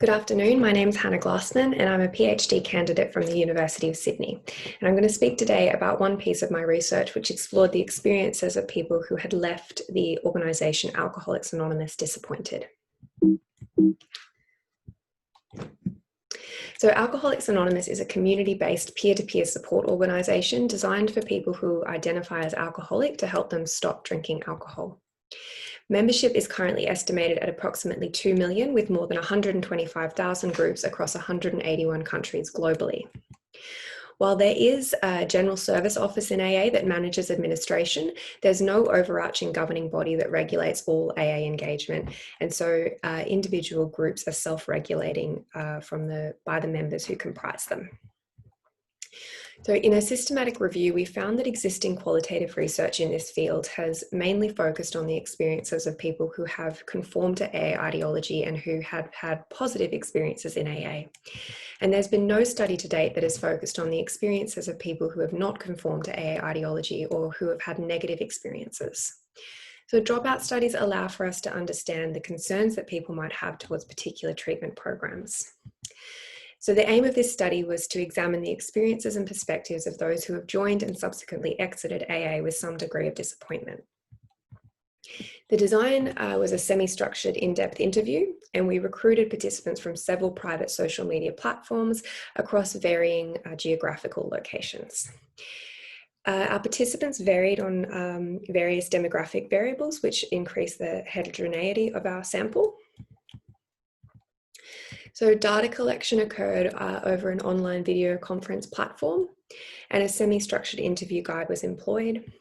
Good afternoon, my name is Hannah Glassman and I'm a PhD candidate from the University of Sydney. And I'm going to speak today about one piece of my research which explored the experiences of people who had left the organisation Alcoholics Anonymous disappointed. So Alcoholics Anonymous is a community-based peer-to-peer support organisation designed for people who identify as alcoholic to help them stop drinking alcohol. Membership is currently estimated at approximately 2 million, with more than 125,000 groups across 181 countries globally. While there is a general service office in AA that manages administration, there's no overarching governing body that regulates all AA engagement. And so individual groups are self-regulating by the members who comprise them. So in a systematic review, we found that existing qualitative research in this field has mainly focused on the experiences of people who have conformed to AA ideology and who have had positive experiences in AA. And there's been no study to date that has focused on the experiences of people who have not conformed to AA ideology or who have had negative experiences. So dropout studies allow for us to understand the concerns that people might have towards particular treatment programs. So the aim of this study was to examine the experiences and perspectives of those who have joined and subsequently exited AA with some degree of disappointment. The design was a semi-structured in-depth interview, and we recruited participants from several private social media platforms across varying geographical locations. Our participants varied on various demographic variables, which increased the heterogeneity of our sample. So data collection occurred over an online video conference platform, and a semi-structured interview guide was employed.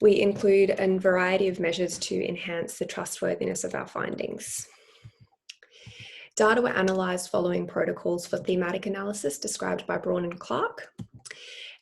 We include a variety of measures to enhance the trustworthiness of our findings. Data were analysed following protocols for thematic analysis described by Braun and Clark,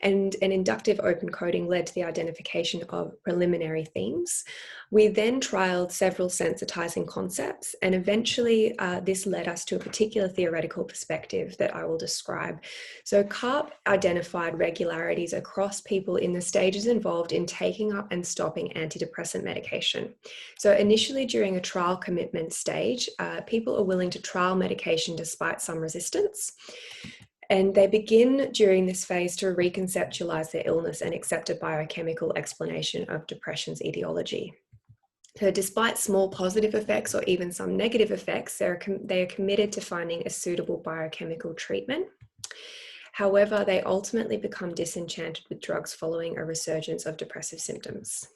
and an inductive open coding led to the identification of preliminary themes. We then trialled several sensitizing concepts, and eventually this led us to a particular theoretical perspective that I will describe. So CARP identified regularities across people in the stages involved in taking up and stopping antidepressant medication. So initially during a trial commitment stage, people are willing to trial medication despite some resistance. And they begin during this phase to reconceptualize their illness and accept a biochemical explanation of depression's etiology. So despite small positive effects or even some negative effects, they are committed to finding a suitable biochemical treatment. However, they ultimately become disenchanted with drugs following a resurgence of depressive symptoms.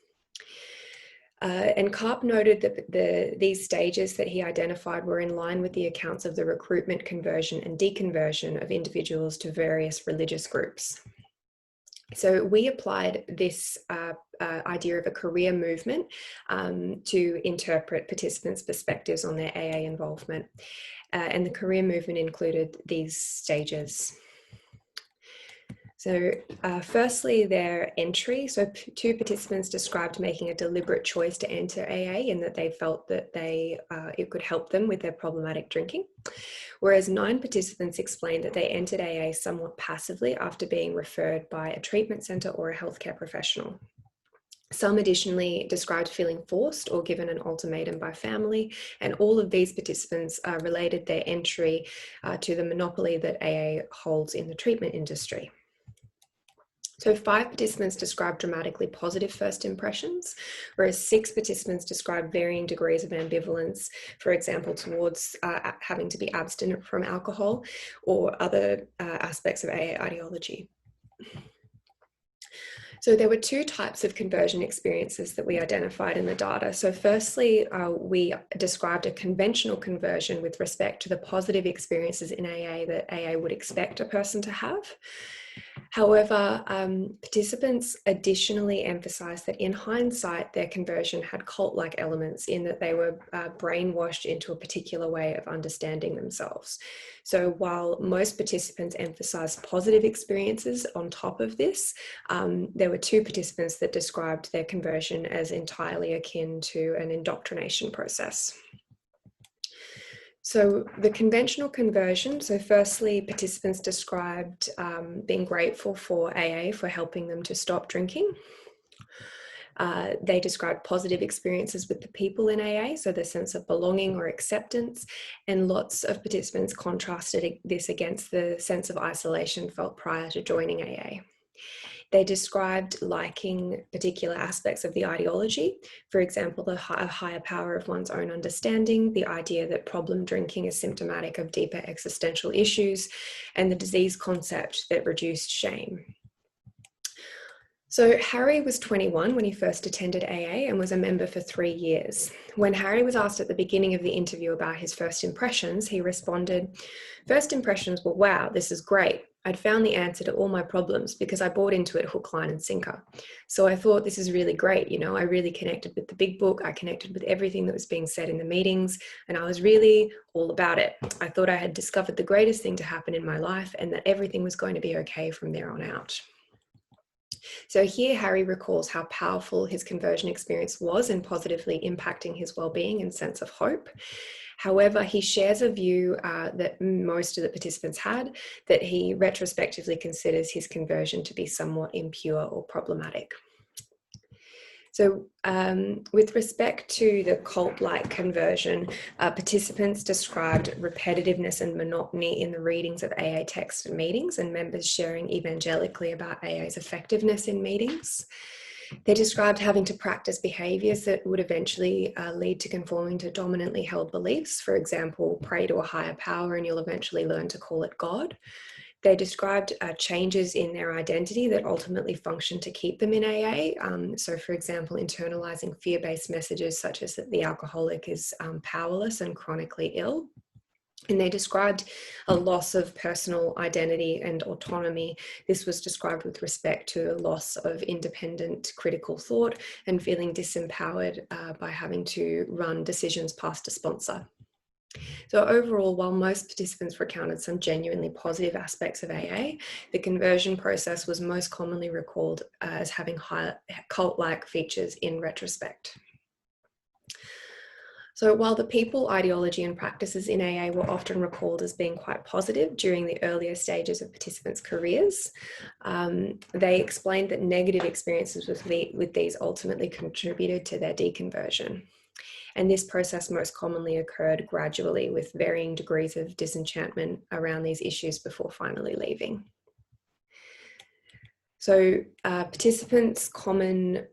And Karp noted that these stages that he identified were in line with the accounts of the recruitment, conversion, and deconversion of individuals to various religious groups. So we applied this idea of a career movement to interpret participants' perspectives on their AA involvement. And the career movement included these stages. So firstly, their entry. So two participants described making a deliberate choice to enter AA and that they felt that it could help them with their problematic drinking. Whereas 9 participants explained that they entered AA somewhat passively after being referred by a treatment centre or a healthcare professional. Some additionally described feeling forced or given an ultimatum by family, and all of these participants related their entry to the monopoly that AA holds in the treatment industry. So 5 participants described dramatically positive first impressions, whereas 6 participants described varying degrees of ambivalence, for example, towards having to be abstinent from alcohol or other aspects of AA ideology. So there were 2 types of conversion experiences that we identified in the data. So firstly, we described a conventional conversion with respect to the positive experiences in AA that AA would expect a person to have. However, participants additionally emphasized that in hindsight, their conversion had cult-like elements in that they were brainwashed into a particular way of understanding themselves. So while most participants emphasized positive experiences on top of this, there were 2 participants that described their conversion as entirely akin to an indoctrination process. So the conventional conversion, so firstly, participants described being grateful for AA for helping them to stop drinking. They described positive experiences with the people in AA, so the sense of belonging or acceptance, and lots of participants contrasted this against the sense of isolation felt prior to joining AA. They described liking particular aspects of the ideology, for example, the higher power of one's own understanding, the idea that problem drinking is symptomatic of deeper existential issues, and the disease concept that reduced shame. So Harry was 21 when he first attended AA and was a member for 3 years. When Harry was asked at the beginning of the interview about his first impressions, he responded, "First impressions were, wow, this is great. I'd found the answer to all my problems because I bought into it hook, line, and sinker. So I thought this is really great. I really connected with the big book. I connected with everything that was being said in the meetings, and I was really all about it. I thought I had discovered the greatest thing to happen in my life and that everything was going to be okay from there on out." So here Harry recalls how powerful his conversion experience was in positively impacting his well-being and sense of hope. However, he shares a view that most of the participants had, that he retrospectively considers his conversion to be somewhat impure or problematic. So with respect to the cult-like conversion, participants described repetitiveness and monotony in the readings of AA text at meetings, and members sharing evangelically about AA's effectiveness in meetings. They described having to practice behaviours that would eventually lead to conforming to dominantly held beliefs. For example, pray to a higher power and you'll eventually learn to call it God. They described changes in their identity that ultimately functioned to keep them in AA. So, for example, internalizing fear-based messages such as that the alcoholic is powerless and chronically ill. And they described a loss of personal identity and autonomy. This was described with respect to a loss of independent critical thought and feeling disempowered by having to run decisions past a sponsor. So overall, while most participants recounted some genuinely positive aspects of AA, the conversion process was most commonly recalled as having high cult-like features in retrospect. So while the people, ideology and practices in AA were often recalled as being quite positive during the earlier stages of participants' careers, they explained that negative experiences with these ultimately contributed to their deconversion. And this process most commonly occurred gradually with varying degrees of disenchantment around these issues before finally leaving. So participants' common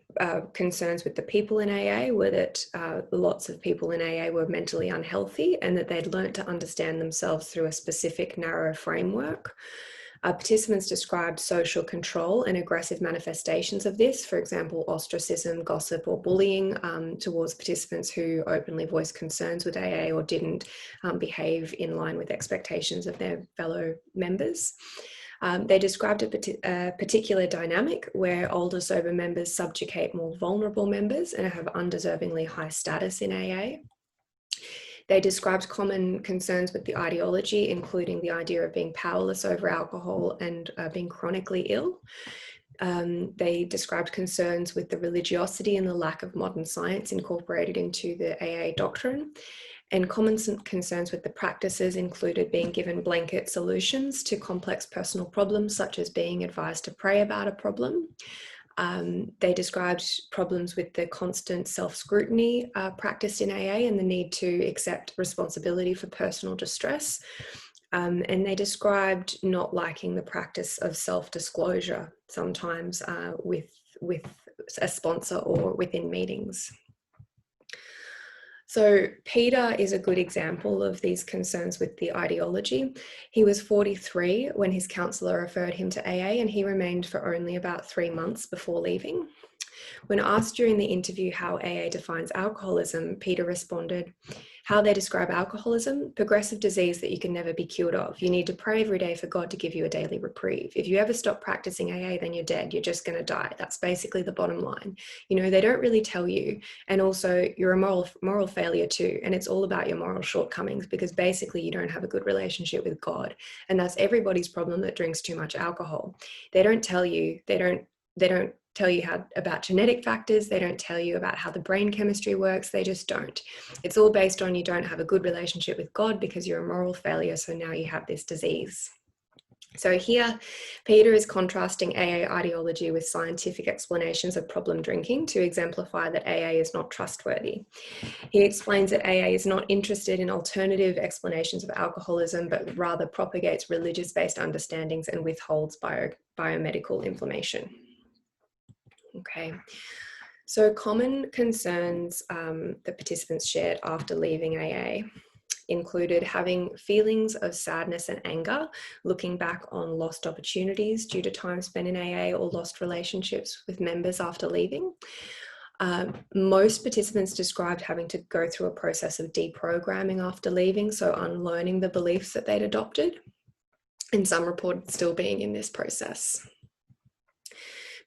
concerns with the people in AA were that lots of people in AA were mentally unhealthy and that they'd learnt to understand themselves through a specific narrow framework. Participants described social control and aggressive manifestations of this, for example, ostracism, gossip, or bullying towards participants who openly voiced concerns with AA or didn't behave in line with expectations of their fellow members. They described a particular dynamic where older sober members subjugate more vulnerable members and have undeservingly high status in AA. They described common concerns with the ideology, including the idea of being powerless over alcohol and being chronically ill. They described concerns with the religiosity and the lack of modern science incorporated into the AA doctrine. And common concerns with the practices included being given blanket solutions to complex personal problems, such as being advised to pray about a problem. They described problems with the constant self-scrutiny practiced in AA and the need to accept responsibility for personal distress. And they described not liking the practice of self-disclosure, sometimes with a sponsor or within meetings. So Peter is a good example of these concerns with the ideology. He was 43 when his counsellor referred him to AA, and he remained for only about 3 months before leaving. When asked during the interview how AA defines alcoholism, Peter responded, "How they describe alcoholism? Progressive disease that you can never be cured of. You need to pray every day for God to give you a daily reprieve. If you ever stop practicing AA, then you're dead. You're just going to die. That's basically the bottom line. They don't really tell you. And also, you're a moral failure too. And it's all about your moral shortcomings because basically you don't have a good relationship with God. And that's everybody's problem that drinks too much alcohol. They don't tell you. They don't tell you about genetic factors. They don't tell you about how the brain chemistry works. They just don't. It's all based on you don't have a good relationship with God because you're a moral failure. So now you have this disease." So here, Peter is contrasting AA ideology with scientific explanations of problem drinking to exemplify that AA is not trustworthy. He explains that AA is not interested in alternative explanations of alcoholism, but rather propagates religious-based understandings and withholds biomedical information. Okay. So common concerns that participants shared after leaving AA included having feelings of sadness and anger, looking back on lost opportunities due to time spent in AA or lost relationships with members after leaving. Most participants described having to go through a process of deprogramming after leaving, so unlearning the beliefs that they'd adopted, and some reported still being in this process.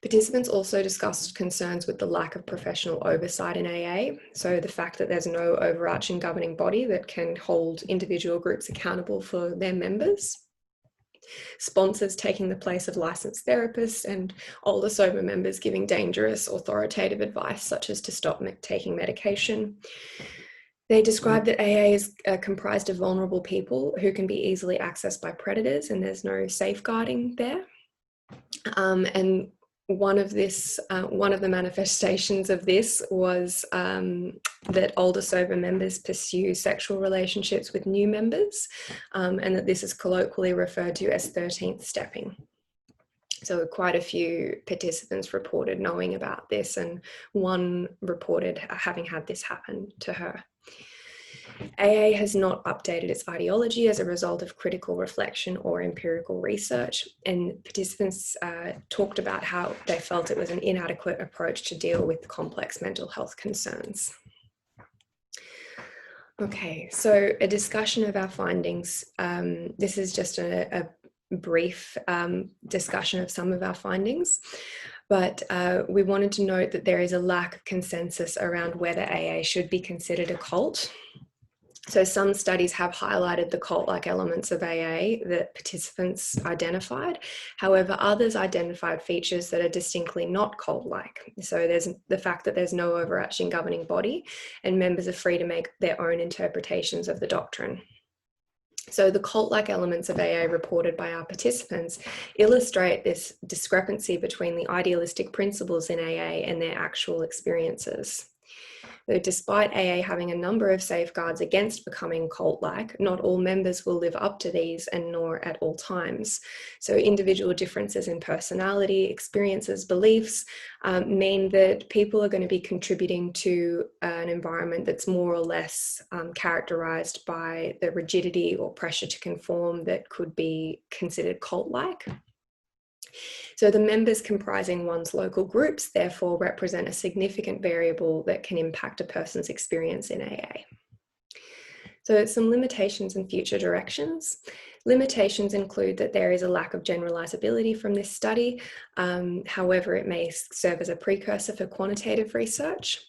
Participants also discussed concerns with the lack of professional oversight in AA, so the fact that there's no overarching governing body that can hold individual groups accountable for their members, sponsors taking the place of licensed therapists, and older sober members giving dangerous authoritative advice such as to stop taking medication. They described that AA is comprised of vulnerable people who can be easily accessed by predators, and there's no safeguarding there. And one of the manifestations of this was that older sober members pursue sexual relationships with new members, and that this is colloquially referred to as 13th stepping. So quite a few participants reported knowing about this, and one reported having had this happen to her. AA has not updated its ideology as a result of critical reflection or empirical research, and participants talked about how they felt it was an inadequate approach to deal with complex mental health concerns. Okay, so a discussion of our findings. This is just a brief discussion of some of our findings, but we wanted to note that there is a lack of consensus around whether AA should be considered a cult. So some studies have highlighted the cult-like elements of AA that participants identified. However, others identified features that are distinctly not cult-like. So there's the fact that there's no overarching governing body, and members are free to make their own interpretations of the doctrine. So the cult-like elements of AA reported by our participants illustrate this discrepancy between the idealistic principles in AA and their actual experiences. So despite AA having a number of safeguards against becoming cult-like, not all members will live up to these, and nor at all times. So individual differences in personality, experiences, beliefs mean that people are going to be contributing to an environment that's more or less characterized by the rigidity or pressure to conform that could be considered cult-like. So the members comprising one's local groups therefore represent a significant variable that can impact a person's experience in AA. So some limitations and future directions. Limitations include that there is a lack of generalizability from this study. However, it may serve as a precursor for quantitative research.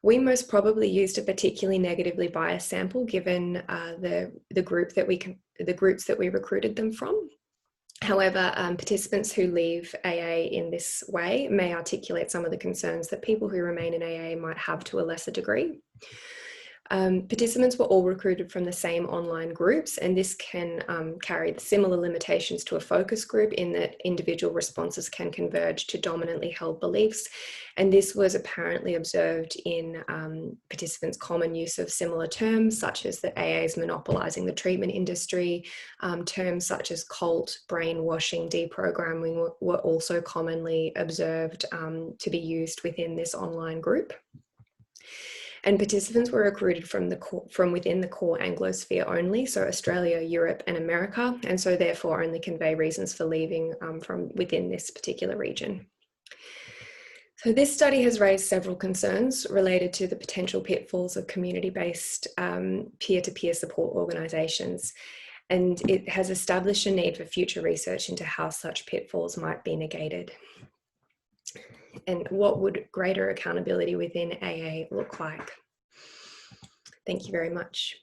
We most probably used a particularly negatively biased sample given the groups that we recruited them from. However, participants who leave AA in this way may articulate some of the concerns that people who remain in AA might have to a lesser degree. Participants were all recruited from the same online groups, and this can carry similar limitations to a focus group in that individual responses can converge to dominantly held beliefs. And this was apparently observed in participants' common use of similar terms, such as that AA is monopolizing the treatment industry. Terms such as cult, brainwashing, deprogramming were also commonly observed to be used within this online group. And participants were recruited from within the core Anglosphere only, so Australia, Europe, and America, and so therefore only convey reasons for leaving from within this particular region. So this study has raised several concerns related to the potential pitfalls of community-based peer-to-peer support organisations, and it has established a need for future research into how such pitfalls might be negated. And what would greater accountability within AA look like? Thank you very much.